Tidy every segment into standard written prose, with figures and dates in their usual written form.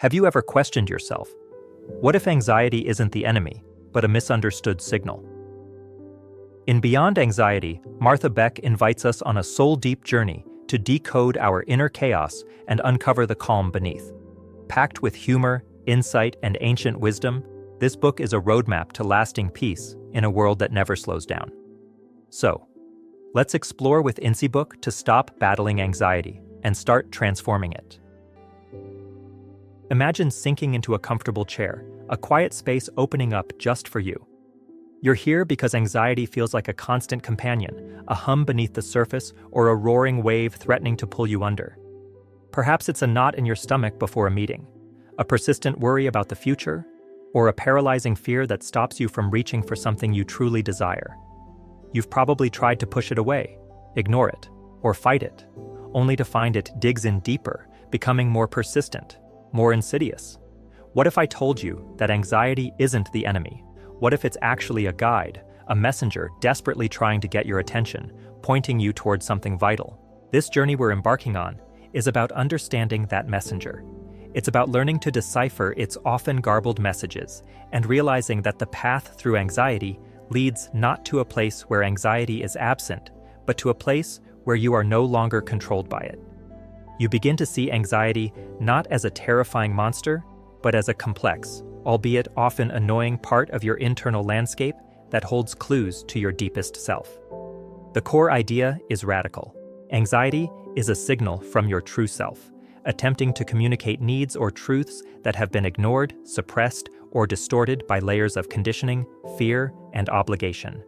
Have you ever questioned yourself? What if anxiety isn't the enemy, but a misunderstood signal? In Beyond Anxiety, Martha Beck invites us on a soul-deep journey to decode our inner chaos and uncover the calm beneath. Packed with humor, insight, and ancient wisdom, this book is a roadmap to lasting peace in a world that never slows down. So, let's explore with Insibook to stop battling anxiety and start transforming it. Imagine sinking into a comfortable chair, a quiet space opening up just for you. You're here because anxiety feels like a constant companion, a hum beneath the surface, or a roaring wave threatening to pull you under. Perhaps it's a knot in your stomach before a meeting, a persistent worry about the future, or a paralyzing fear that stops you from reaching for something you truly desire. You've probably tried to push it away, ignore it, or fight it, only to find it digs in deeper, becoming more persistent, more insidious. What if I told you that anxiety isn't the enemy? What if it's actually a guide, a messenger desperately trying to get your attention, pointing you towards something vital? This journey we're embarking on is about understanding that messenger. It's about learning to decipher its often garbled messages and realizing that the path through anxiety leads not to a place where anxiety is absent, but to a place where you are no longer controlled by it. You begin to see anxiety not as a terrifying monster, but as a complex, albeit often annoying part of your internal landscape that holds clues to your deepest self. The core idea is radical. Anxiety is a signal from your true self, attempting to communicate needs or truths that have been ignored, suppressed, or distorted by layers of conditioning, fear, and obligation.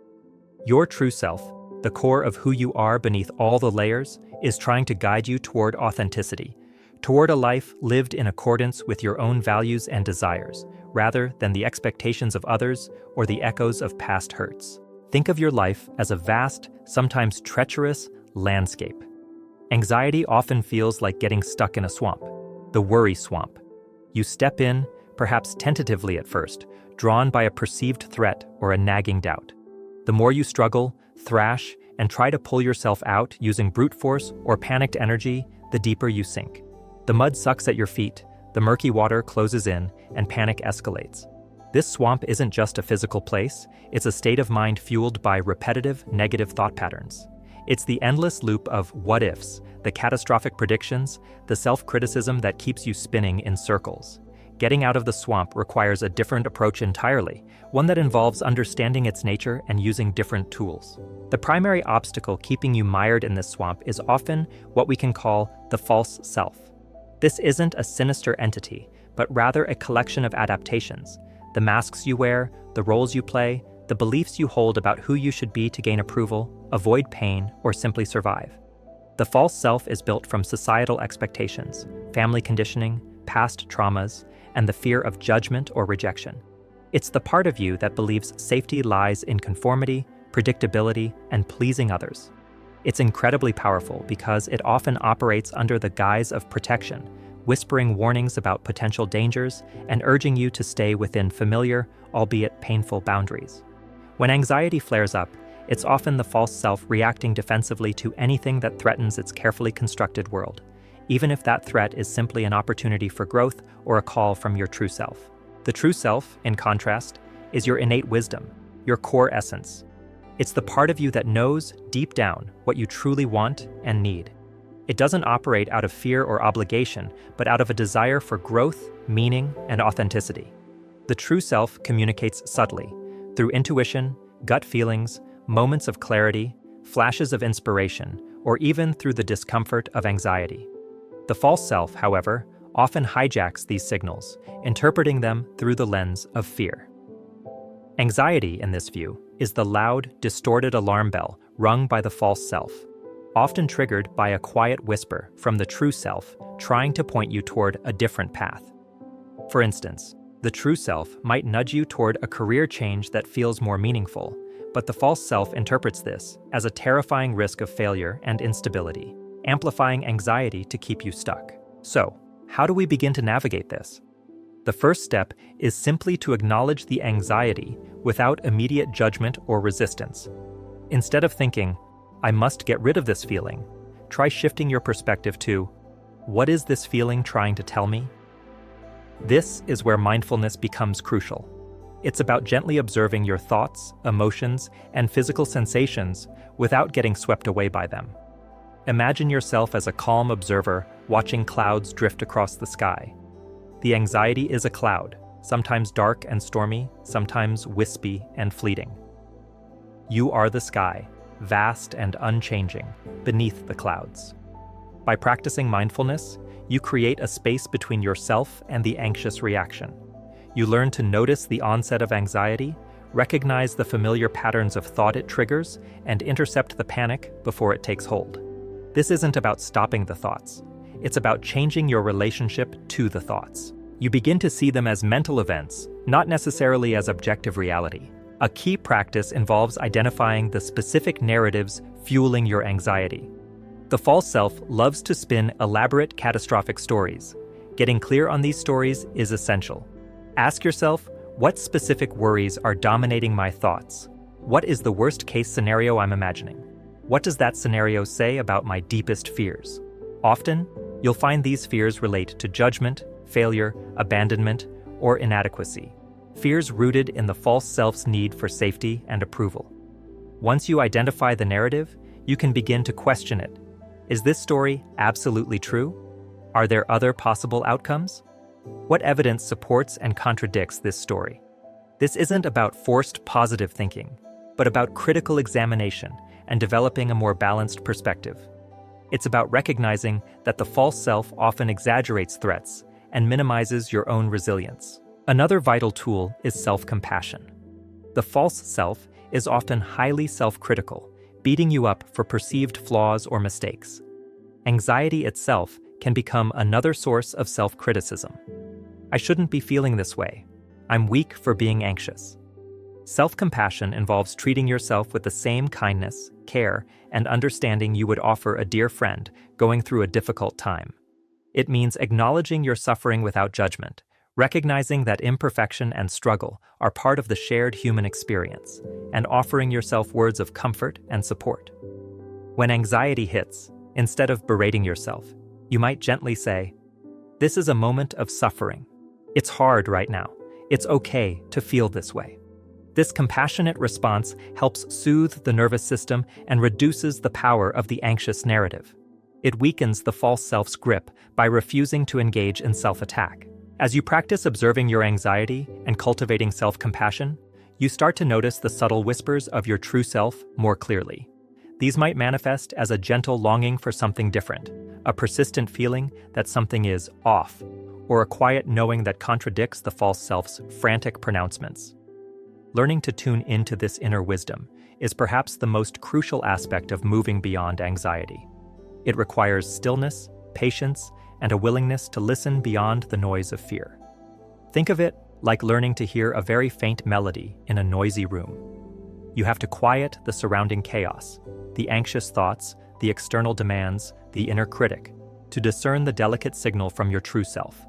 Your true self, the core of who you are beneath all the layers, is trying to guide you toward authenticity, toward a life lived in accordance with your own values and desires, rather than the expectations of others or the echoes of past hurts. Think of your life as a vast, sometimes treacherous, landscape. Anxiety often feels like getting stuck in a swamp, the worry swamp. You step in, perhaps tentatively at first, drawn by a perceived threat or a nagging doubt. The more you struggle, thrash, and try to pull yourself out using brute force or panicked energy, the deeper you sink. The mud sucks at your feet, the murky water closes in, and panic escalates. This swamp isn't just a physical place, it's a state of mind fueled by repetitive, negative thought patterns. It's the endless loop of what-ifs, the catastrophic predictions, the self-criticism that keeps you spinning in circles. Getting out of the swamp requires a different approach entirely, one that involves understanding its nature and using different tools. The primary obstacle keeping you mired in this swamp is often what we can call the false self. This isn't a sinister entity, but rather a collection of adaptations, the masks you wear, the roles you play, the beliefs you hold about who you should be to gain approval, avoid pain, or simply survive. The false self is built from societal expectations, family conditioning, past traumas, and the fear of judgment or rejection. It's the part of you that believes safety lies in conformity, predictability, and pleasing others. It's incredibly powerful because it often operates under the guise of protection, whispering warnings about potential dangers and urging you to stay within familiar, albeit painful boundaries. When anxiety flares up, it's often the false self reacting defensively to anything that threatens its carefully constructed world, even if that threat is simply an opportunity for growth or a call from your true self. The true self, in contrast, is your innate wisdom, your core essence. It's the part of you that knows, deep down, what you truly want and need. It doesn't operate out of fear or obligation, but out of a desire for growth, meaning, and authenticity. The true self communicates subtly, through intuition, gut feelings, moments of clarity, flashes of inspiration, or even through the discomfort of anxiety. The false self, however, often hijacks these signals, interpreting them through the lens of fear. Anxiety, in this view, is the loud, distorted alarm bell rung by the false self, often triggered by a quiet whisper from the true self trying to point you toward a different path. For instance, the true self might nudge you toward a career change that feels more meaningful, but the false self interprets this as a terrifying risk of failure and instability, amplifying anxiety to keep you stuck. So, how do we begin to navigate this? The first step is simply to acknowledge the anxiety without immediate judgment or resistance. Instead of thinking, I must get rid of this feeling, try shifting your perspective to, what is this feeling trying to tell me? This is where mindfulness becomes crucial. It's about gently observing your thoughts, emotions, and physical sensations without getting swept away by them. Imagine yourself as a calm observer watching clouds drift across the sky. The anxiety is a cloud, sometimes dark and stormy, sometimes wispy and fleeting. You are the sky, vast and unchanging, beneath the clouds. By practicing mindfulness, you create a space between yourself and the anxious reaction. You learn to notice the onset of anxiety, recognize the familiar patterns of thought it triggers, and intercept the panic before it takes hold. This isn't about stopping the thoughts. It's about changing your relationship to the thoughts. You begin to see them as mental events, not necessarily as objective reality. A key practice involves identifying the specific narratives fueling your anxiety. The false self loves to spin elaborate, catastrophic stories. Getting clear on these stories is essential. Ask yourself, what specific worries are dominating my thoughts? What is the worst-case scenario I'm imagining? What does that scenario say about my deepest fears? Often, you'll find these fears relate to judgment, failure, abandonment, or inadequacy. Fears rooted in the false self's need for safety and approval. Once you identify the narrative, you can begin to question it. Is this story absolutely true? Are there other possible outcomes? What evidence supports and contradicts this story? This isn't about forced positive thinking, but about critical examination and developing a more balanced perspective. It's about recognizing that the false self often exaggerates threats and minimizes your own resilience. Another vital tool is self-compassion. The false self is often highly self-critical, beating you up for perceived flaws or mistakes. Anxiety itself can become another source of self-criticism. I shouldn't be feeling this way. I'm weak for being anxious. Self-compassion involves treating yourself with the same kindness, care, and understanding you would offer a dear friend going through a difficult time. It means acknowledging your suffering without judgment, recognizing that imperfection and struggle are part of the shared human experience, and offering yourself words of comfort and support. When anxiety hits, instead of berating yourself, you might gently say, "This is a moment of suffering. It's hard right now. It's okay to feel this way." This compassionate response helps soothe the nervous system and reduces the power of the anxious narrative. It weakens the false self's grip by refusing to engage in self-attack. As you practice observing your anxiety and cultivating self-compassion, you start to notice the subtle whispers of your true self more clearly. These might manifest as a gentle longing for something different, a persistent feeling that something is off, or a quiet knowing that contradicts the false self's frantic pronouncements. Learning to tune into this inner wisdom is perhaps the most crucial aspect of moving beyond anxiety. It requires stillness, patience, and a willingness to listen beyond the noise of fear. Think of it like learning to hear a very faint melody in a noisy room. You have to quiet the surrounding chaos, the anxious thoughts, the external demands, the inner critic, to discern the delicate signal from your true self.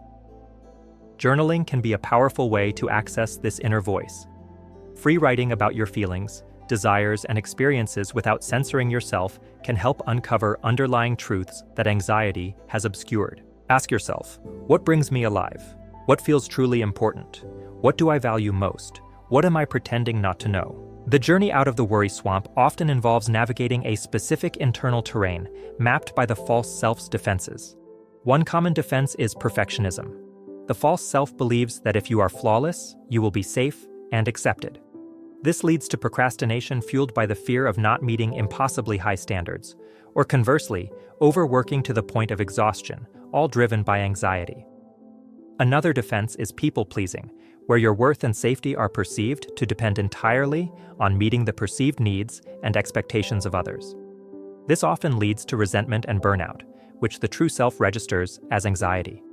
Journaling can be a powerful way to access this inner voice. Free writing about your feelings, desires, and experiences without censoring yourself can help uncover underlying truths that anxiety has obscured. Ask yourself, what brings me alive? What feels truly important? What do I value most? What am I pretending not to know? The journey out of the worry swamp often involves navigating a specific internal terrain mapped by the false self's defenses. One common defense is perfectionism. The false self believes that if you are flawless, you will be safe and accepted. This leads to procrastination fueled by the fear of not meeting impossibly high standards, or conversely, overworking to the point of exhaustion, all driven by anxiety. Another defense is people-pleasing, where your worth and safety are perceived to depend entirely on meeting the perceived needs and expectations of others. This often leads to resentment and burnout, which the true self registers as anxiety.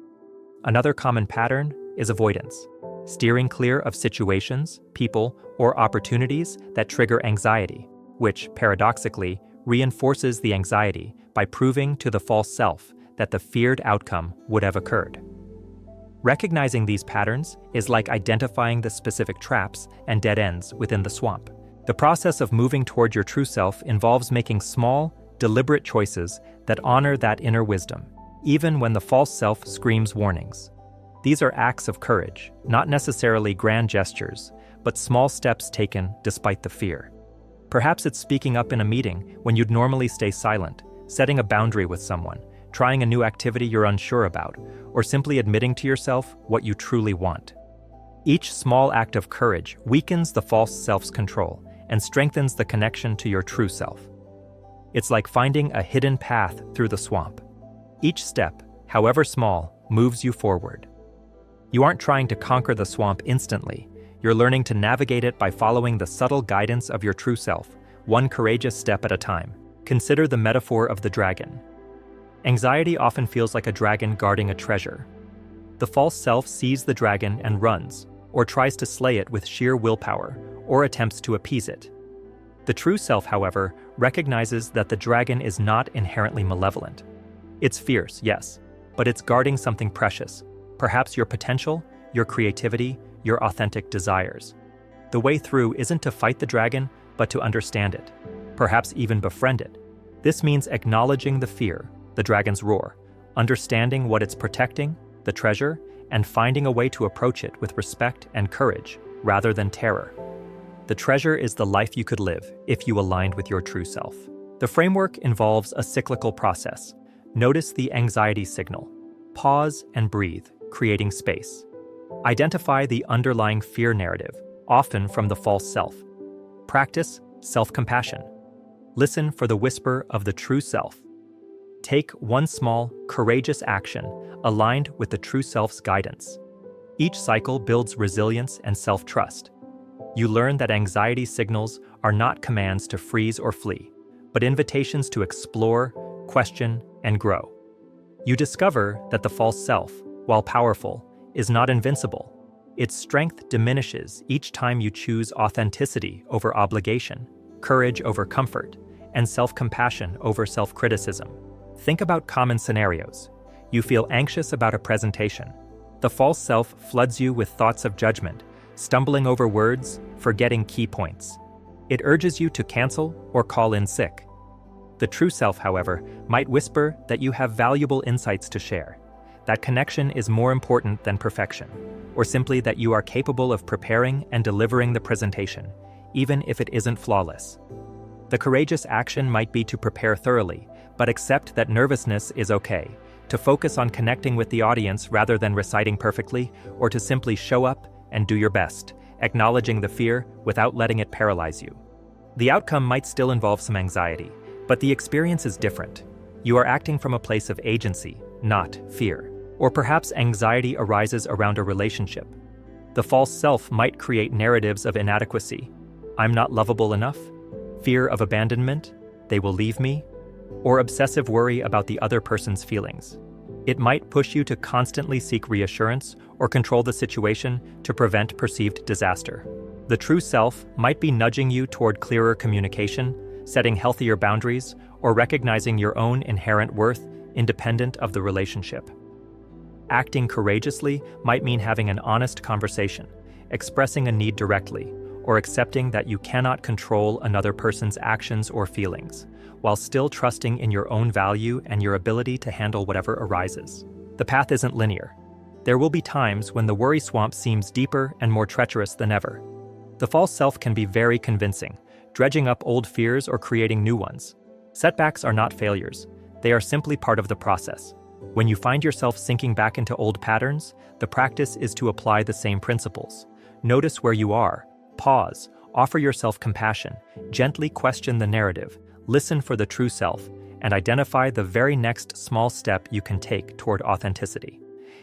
Another common pattern is avoidance, steering clear of situations, people, or opportunities that trigger anxiety, which, paradoxically, reinforces the anxiety by proving to the false self that the feared outcome would have occurred. Recognizing these patterns is like identifying the specific traps and dead ends within the swamp. The process of moving toward your true self involves making small, deliberate choices that honor that inner wisdom, even when the false self screams warnings. These are acts of courage, not necessarily grand gestures, but small steps taken despite the fear. Perhaps it's speaking up in a meeting when you'd normally stay silent, setting a boundary with someone, trying a new activity you're unsure about, or simply admitting to yourself what you truly want. Each small act of courage weakens the false self's control and strengthens the connection to your true self. It's like finding a hidden path through the swamp. Each step, however small, moves you forward. You aren't trying to conquer the swamp instantly. You're learning to navigate it by following the subtle guidance of your true self, one courageous step at a time. Consider the metaphor of the dragon. Anxiety often feels like a dragon guarding a treasure. The false self sees the dragon and runs, or tries to slay it with sheer willpower, or attempts to appease it. The true self, however, recognizes that the dragon is not inherently malevolent. It's fierce, yes, but it's guarding something precious, perhaps your potential, your creativity, your authentic desires. The way through isn't to fight the dragon, but to understand it, perhaps even befriend it. This means acknowledging the fear, the dragon's roar, understanding what it's protecting, the treasure, and finding a way to approach it with respect and courage, rather than terror. The treasure is the life you could live if you aligned with your true self. The framework involves a cyclical process. Notice the anxiety signal. Pause and breathe, creating space. Identify the underlying fear narrative, often from the false self. Practice self-compassion. Listen for the whisper of the true self. Take one small, courageous action aligned with the true self's guidance. Each cycle builds resilience and self-trust. You learn that anxiety signals are not commands to freeze or flee, but invitations to explore, question, and grow. You discover that the false self, while powerful, is not invincible. Its strength diminishes each time you choose authenticity over obligation, courage over comfort, and self-compassion over self-criticism. Think about common scenarios. You feel anxious about a presentation. The false self floods you with thoughts of judgment, stumbling over words, forgetting key points. It urges you to cancel or call in sick. The true self, however, might whisper that you have valuable insights to share, that connection is more important than perfection, or simply that you are capable of preparing and delivering the presentation, even if it isn't flawless. The courageous action might be to prepare thoroughly, but accept that nervousness is okay, to focus on connecting with the audience rather than reciting perfectly, or to simply show up and do your best, acknowledging the fear without letting it paralyze you. The outcome might still involve some anxiety, but the experience is different. You are acting from a place of agency, not fear. Or perhaps anxiety arises around a relationship. The false self might create narratives of inadequacy. I'm not lovable enough. Fear of abandonment. They will leave me. Or obsessive worry about the other person's feelings. It might push you to constantly seek reassurance or control the situation to prevent perceived disaster. The true self might be nudging you toward clearer communication, setting healthier boundaries, or recognizing your own inherent worth independent of the relationship. Acting courageously might mean having an honest conversation, expressing a need directly, or accepting that you cannot control another person's actions or feelings, while still trusting in your own value and your ability to handle whatever arises. The path isn't linear. There will be times when the worry swamp seems deeper and more treacherous than ever. The false self can be very convincing, dredging up old fears or creating new ones. Setbacks are not failures. They are simply part of the process. When you find yourself sinking back into old patterns, the practice is to apply the same principles. Notice where you are, pause, offer yourself compassion, gently question the narrative, listen for the true self, and identify the very next small step you can take toward authenticity.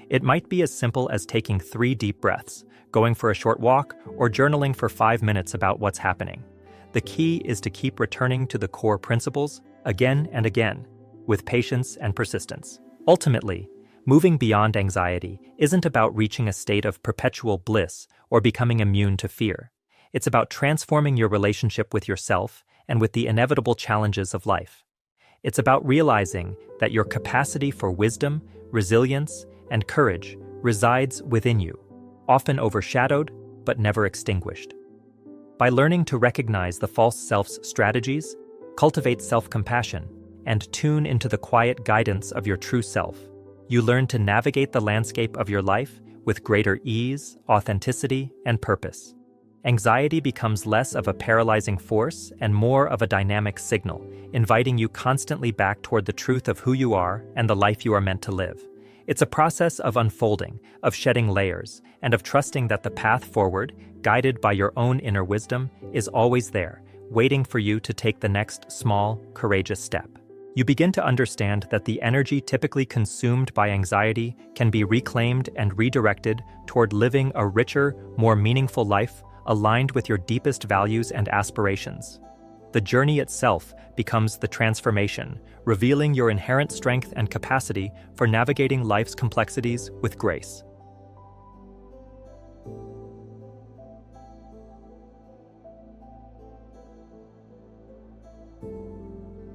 It might be as simple as taking 3 deep breaths, going for a short walk, or journaling for 5 minutes about what's happening. The key is to keep returning to the core principles again and again, with patience and persistence. Ultimately, moving beyond anxiety isn't about reaching a state of perpetual bliss or becoming immune to fear. It's about transforming your relationship with yourself and with the inevitable challenges of life. It's about realizing that your capacity for wisdom, resilience, and courage resides within you, often overshadowed but never extinguished. By learning to recognize the false self's strategies, cultivate self-compassion, and tune into the quiet guidance of your true self, you learn to navigate the landscape of your life with greater ease, authenticity, and purpose. Anxiety becomes less of a paralyzing force and more of a dynamic signal, inviting you constantly back toward the truth of who you are and the life you are meant to live. It's a process of unfolding, of shedding layers, and of trusting that the path forward, guided by your own inner wisdom, is always there, waiting for you to take the next small, courageous step. You begin to understand that the energy typically consumed by anxiety can be reclaimed and redirected toward living a richer, more meaningful life aligned with your deepest values and aspirations. The journey itself becomes the transformation, revealing your inherent strength and capacity for navigating life's complexities with grace.